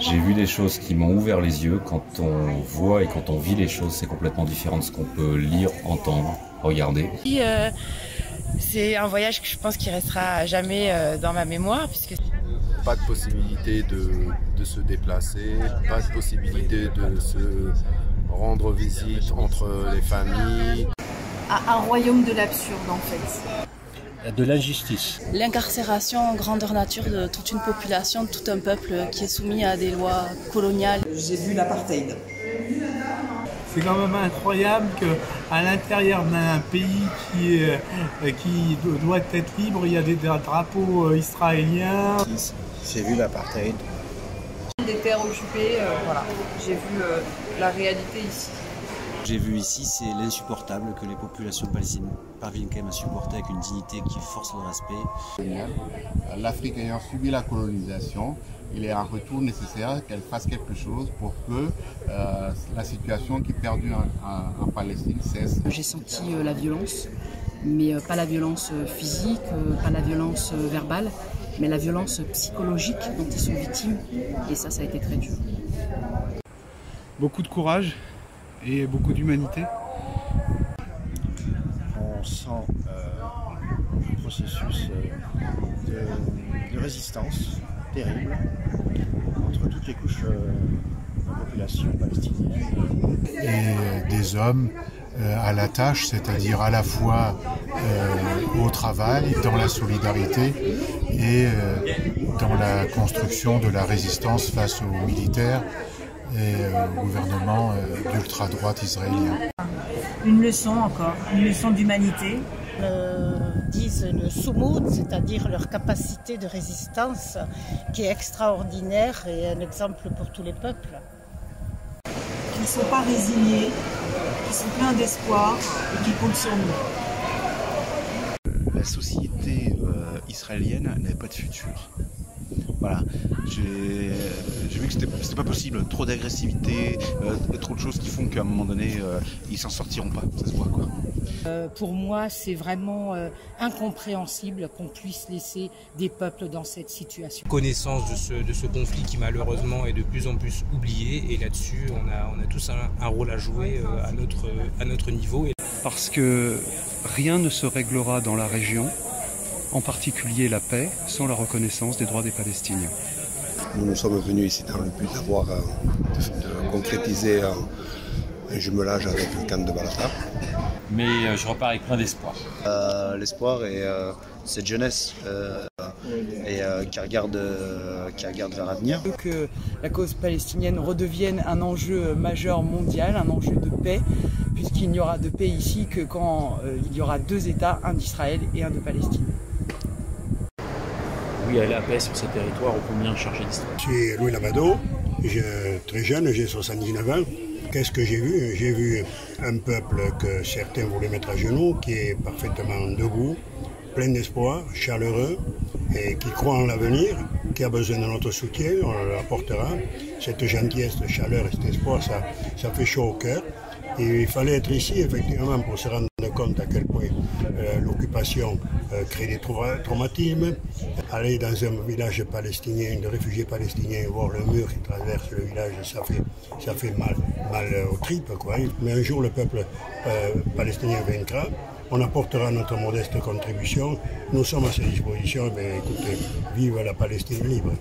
J'ai vu des choses qui m'ont ouvert les yeux. Quand on voit et quand on vit les choses, c'est complètement différent de ce qu'on peut lire, entendre, regarder. C'est un voyage que je pense qui restera à jamais dans ma mémoire. Puisque... Pas de possibilité de se déplacer, pas de possibilité de se rendre visite entre les familles. Un royaume de l'absurde en fait. De l'injustice. L'incarcération en grandeur nature de toute une population, de tout un peuple qui est soumis à des lois coloniales. J'ai vu l'apartheid. C'est quand même incroyable qu'à l'intérieur d'un pays qui doit être libre, il y a des drapeaux israéliens. J'ai vu l'apartheid. Des terres occupées, voilà. J'ai vu la réalité ici. J'ai vu ici, c'est l'insupportable que les populations palestiniennes parviennent quand même à supporter avec une dignité qui force le respect. L'Afrique ayant subi la colonisation, il est un retour nécessaire qu'elle fasse quelque chose pour que la situation qui perdure en Palestine cesse. J'ai senti la violence, mais pas la violence physique, pas la violence verbale, mais la violence psychologique dont ils sont victimes. Et ça a été très dur. Beaucoup de courage et beaucoup d'humanité. On sent un processus de résistance terrible entre toutes les couches de la population palestinienne. Et des hommes à la tâche, c'est-à-dire à la fois au travail, dans la solidarité et dans la construction de la résistance face aux militaires et au gouvernement d'ultra-droite israélien. Une leçon encore, une leçon d'humanité. Disent le soumoud, c'est-à-dire leur capacité de résistance qui est extraordinaire et un exemple pour tous les peuples. Qui ne sont pas résignés, qui sont pleins d'espoir et qui comptent sur nous. La société israélienne n'avait pas de futur. Voilà, j'ai vu que c'était pas possible, trop d'agressivité, trop de choses qui font qu'à un moment donné, ils s'en sortiront pas, ça se voit quoi. Pour moi, c'est vraiment incompréhensible qu'on puisse laisser des peuples dans cette situation. Connaissance de ce conflit qui malheureusement est de plus en plus oublié, et là-dessus, on a tous un rôle à jouer à notre niveau. Parce que rien ne se réglera dans la région, en particulier la paix, sans la reconnaissance des droits des Palestiniens. Nous sommes venus ici dans le but de concrétiser un jumelage avec le camp de Balata. Mais je repars avec plein d'espoir. L'espoir et cette jeunesse qui regarde vers l'avenir. Que la cause palestinienne redevienne un enjeu majeur mondial, un enjeu de paix, puisqu'il n'y aura de paix ici que quand il y aura deux États, un d'Israël et un de Palestine. Oui, la paix sur ces territoires ô combien chargés d'histoire. Je suis Louis Lavado, très jeune, j'ai 79 ans. Qu'est-ce que j'ai vu? J'ai vu un peuple que certains voulaient mettre à genoux, qui est parfaitement debout, plein d'espoir, chaleureux, et qui croit en l'avenir, qui a besoin de notre soutien, on l'apportera. Cette gentillesse, cette chaleur et cet espoir, ça fait chaud au cœur. Et il fallait être ici, effectivement, pour se rendre compte à quel point l'occupation crée des traumatismes. Aller dans un village palestinien, de réfugiés palestiniens, voir le mur qui traverse le village, ça fait mal aux tripes, quoi. Mais un jour, le peuple palestinien vaincra. On apportera notre modeste contribution. Nous sommes à sa disposition. Écoutez, vive la Palestine libre.